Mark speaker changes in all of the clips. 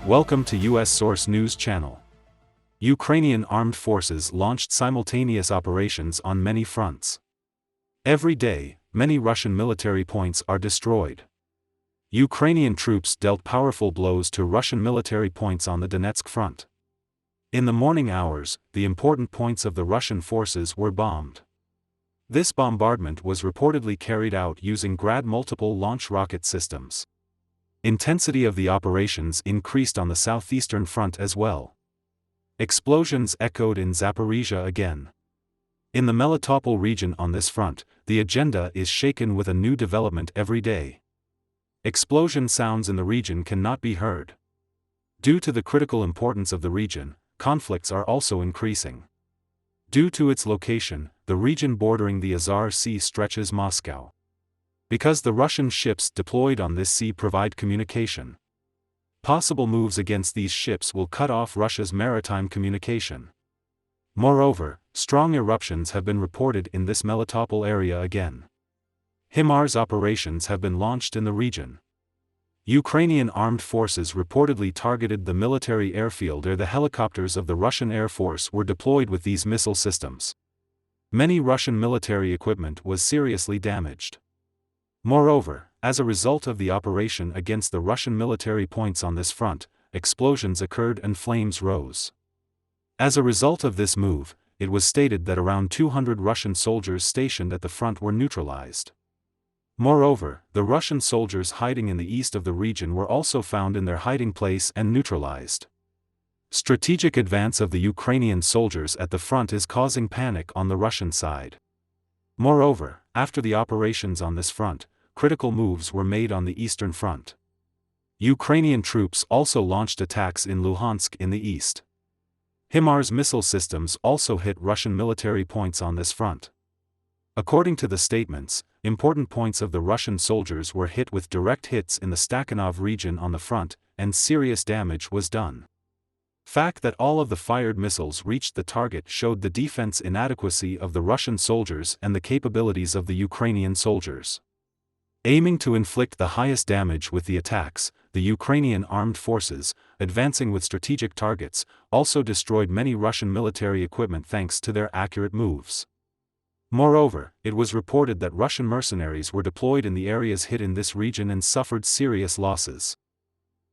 Speaker 1: Welcome to US Source News Channel. Ukrainian armed forces launched simultaneous operations on many fronts. Every day, many Russian military points are destroyed. Ukrainian troops dealt powerful blows to Russian military points on the Donetsk front. In the morning hours, the important points of the Russian forces were bombed. This bombardment was reportedly carried out using Grad multiple launch rocket systems. Intensity of the operations increased on the southeastern front as well. Explosions echoed in Zaporizhia again. In the Melitopol region on this front, the agenda is shaken with a new development every day. Explosion sounds in the region cannot be heard. Due to the critical importance of the region, conflicts are also increasing. Due to its location, the region bordering the Azov Sea stretches Moscow. Because the Russian ships deployed on this sea provide communication. Possible moves against these ships will cut off Russia's maritime communication. Moreover, strong eruptions have been reported in this Melitopol area again. HIMARS operations have been launched in the region. Ukrainian armed forces reportedly targeted the military airfield where the helicopters of the Russian Air Force were deployed with these missile systems. Many Russian military equipment was seriously damaged. Moreover, as a result of the operation against the Russian military points on this front, explosions occurred and flames rose. As a result of this move, it was stated that around 200 Russian soldiers stationed at the front were neutralized. Moreover, the Russian soldiers hiding in the east of the region were also found in their hiding place and neutralized. Strategic advance of the Ukrainian soldiers at the front is causing panic on the Russian side. Moreover, after the operations on this front, critical moves were made on the eastern front. Ukrainian troops also launched attacks in Luhansk in the east. HIMARS missile systems also hit Russian military points on this front. According to the statements, important points of the Russian soldiers were hit with direct hits in the Stakhanov region on the front, and serious damage was done. Fact that all of the fired missiles reached the target showed the defense inadequacy of the Russian soldiers and the capabilities of the Ukrainian soldiers. Aiming to inflict the highest damage with the attacks, the Ukrainian armed forces, advancing with strategic targets, also destroyed many Russian military equipment thanks to their accurate moves. Moreover, it was reported that Russian mercenaries were deployed in the areas hit in this region and suffered serious losses.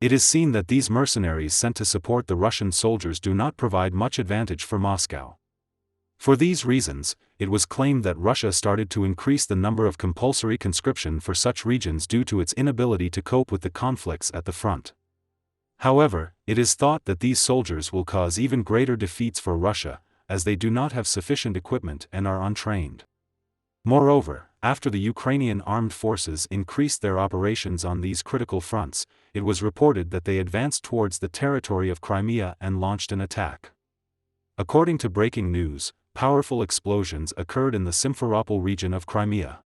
Speaker 1: It is seen that these mercenaries sent to support the Russian soldiers do not provide much advantage for Moscow. For these reasons, it was claimed that Russia started to increase the number of compulsory conscription for such regions due to its inability to cope with the conflicts at the front. However, it is thought that these soldiers will cause even greater defeats for Russia, as they do not have sufficient equipment and are untrained. Moreover, after the Ukrainian armed forces increased their operations on these critical fronts, it was reported that they advanced towards the territory of Crimea and launched an attack. According to breaking news, powerful explosions occurred in the Simferopol region of Crimea.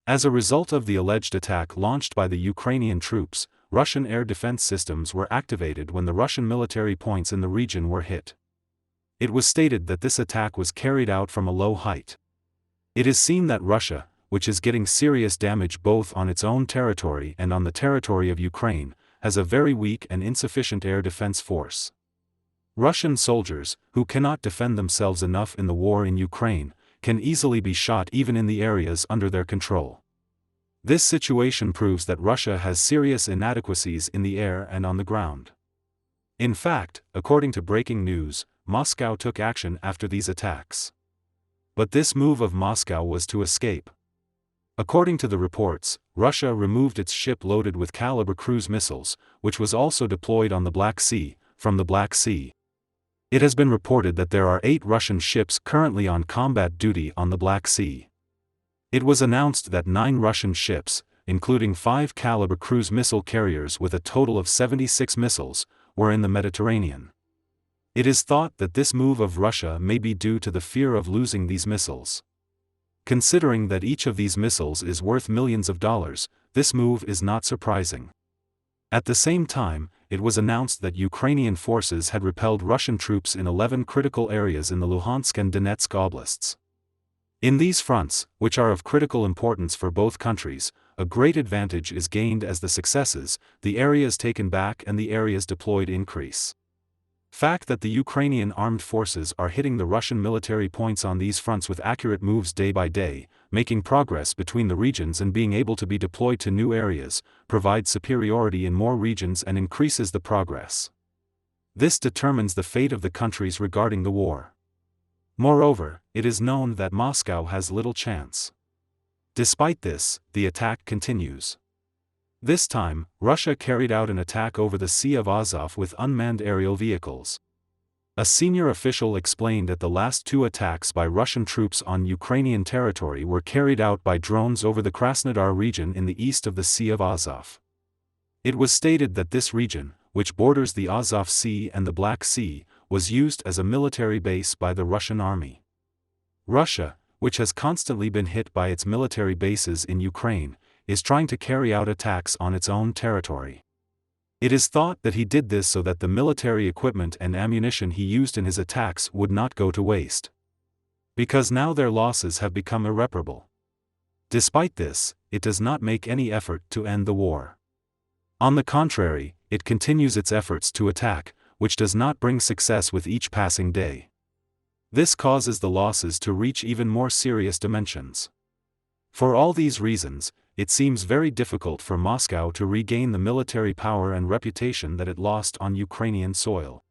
Speaker 1: As a result of the alleged attack launched by the Ukrainian troops, Russian air defense systems were activated when the Russian military points in the region were hit. It was stated that this attack was carried out from a low height. It is seen that Russia, which is getting serious damage both on its own territory and on the territory of Ukraine, has a very weak and insufficient air defense force. Russian soldiers, who cannot defend themselves enough in the war in Ukraine, can easily be shot even in the areas under their control. This situation proves that Russia has serious inadequacies in the air and on the ground. In fact, according to breaking news, Moscow took action after these attacks. But this move of Moscow was to escape. According to the reports, Russia removed its ship loaded with Kalibr cruise missiles, which was also deployed on the Black Sea, from the Black Sea. It has been reported that there are 8 Russian ships currently on combat duty on the Black Sea. It was announced that 9 Russian ships, including 5 Kalibr cruise missile carriers with a total of 76 missiles, were in the Mediterranean. It is thought that this move of Russia may be due to the fear of losing these missiles. Considering that each of these missiles is worth millions of dollars, this move is not surprising. At the same time, it was announced that Ukrainian forces had repelled Russian troops in 11 critical areas in the Luhansk and Donetsk oblasts. In these fronts, which are of critical importance for both countries, a great advantage is gained as the successes, the areas taken back and the areas deployed increase. Fact that the Ukrainian armed forces are hitting the Russian military points on these fronts with accurate moves day by day, making progress between the regions and being able to be deployed to new areas, provides superiority in more regions and increases the progress. This determines the fate of the countries regarding the war. Moreover, it is known that Moscow has little chance. Despite this, the attack continues. This time, Russia carried out an attack over the Sea of Azov with unmanned aerial vehicles. A senior official explained that the last two attacks by Russian troops on Ukrainian territory were carried out by drones over the Krasnodar region in the east of the Sea of Azov. It was stated that this region, which borders the Azov Sea and the Black Sea, was used as a military base by the Russian army. Russia, which has constantly been hit by its military bases in Ukraine, is trying to carry out attacks on its own territory. It is thought that he did this so that the military equipment and ammunition he used in his attacks would not go to waste. Because now their losses have become irreparable. Despite this, it does not make any effort to end the war. On the contrary, it continues its efforts to attack, which does not bring success with each passing day. This causes the losses to reach even more serious dimensions. For all these reasons, it seems very difficult for Moscow to regain the military power and reputation that it lost on Ukrainian soil.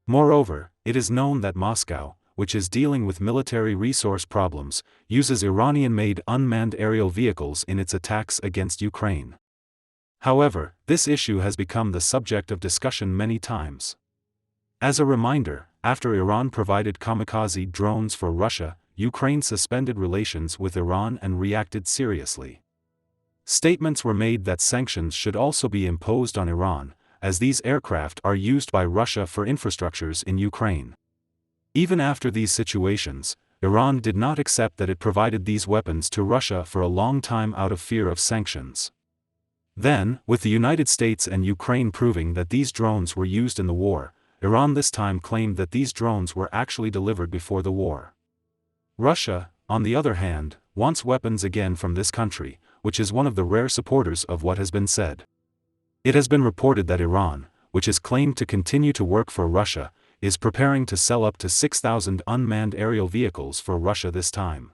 Speaker 1: Moreover, it is known that Moscow, which is dealing with military resource problems, uses Iranian-made unmanned aerial vehicles in its attacks against Ukraine. However, this issue has become the subject of discussion many times. As a reminder, after Iran provided kamikaze drones for Russia, Ukraine suspended relations with Iran and reacted seriously. Statements were made that sanctions should also be imposed on Iran, as these aircraft are used by Russia for infrastructures in Ukraine. Even after these situations, Iran did not accept that it provided these weapons to Russia for a long time out of fear of sanctions. Then, with the United States and Ukraine proving that these drones were used in the war, Iran this time claimed that these drones were actually delivered before the war. Russia, on the other hand, wants weapons again from this country, which is one of the rare supporters of what has been said. It has been reported that Iran, which is claimed to continue to work for Russia, is preparing to sell up to 6,000 unmanned aerial vehicles for Russia this time.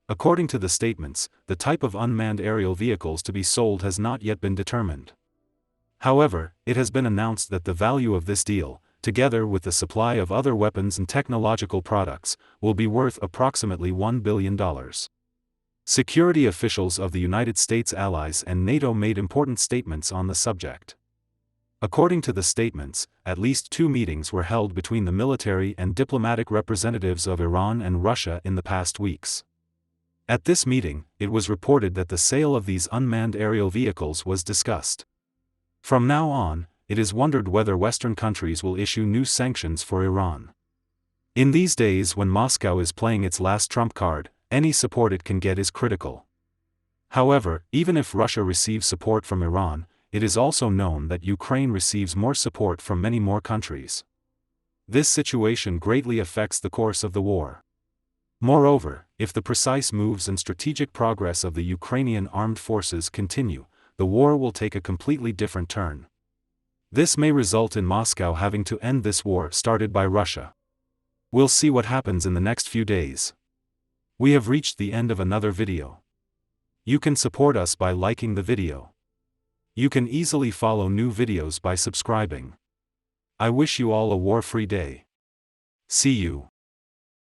Speaker 1: According to the statements, the type of unmanned aerial vehicles to be sold has not yet been determined. However, it has been announced that the value of this deal, together with the supply of other weapons and technological products, will be worth approximately $1 billion. Security officials of the United States allies and NATO made important statements on the subject. According to the statements, at least 2 meetings were held between the military and diplomatic representatives of Iran and Russia in the past weeks. At this meeting, it was reported that the sale of these unmanned aerial vehicles was discussed. From now on, it is wondered whether Western countries will issue new sanctions for Iran. In these days when Moscow is playing its last trump card, any support it can get is critical. However, even if Russia receives support from Iran, it is also known that Ukraine receives more support from many more countries. This situation greatly affects the course of the war. Moreover, if the precise moves and strategic progress of the Ukrainian armed forces continue, the war will take a completely different turn. This may result in Moscow having to end this war started by Russia. We'll see what happens in the next few days. We have reached the end of another video. You can support us by liking the video. You can easily follow new videos by subscribing. I wish you all a war-free day. See you.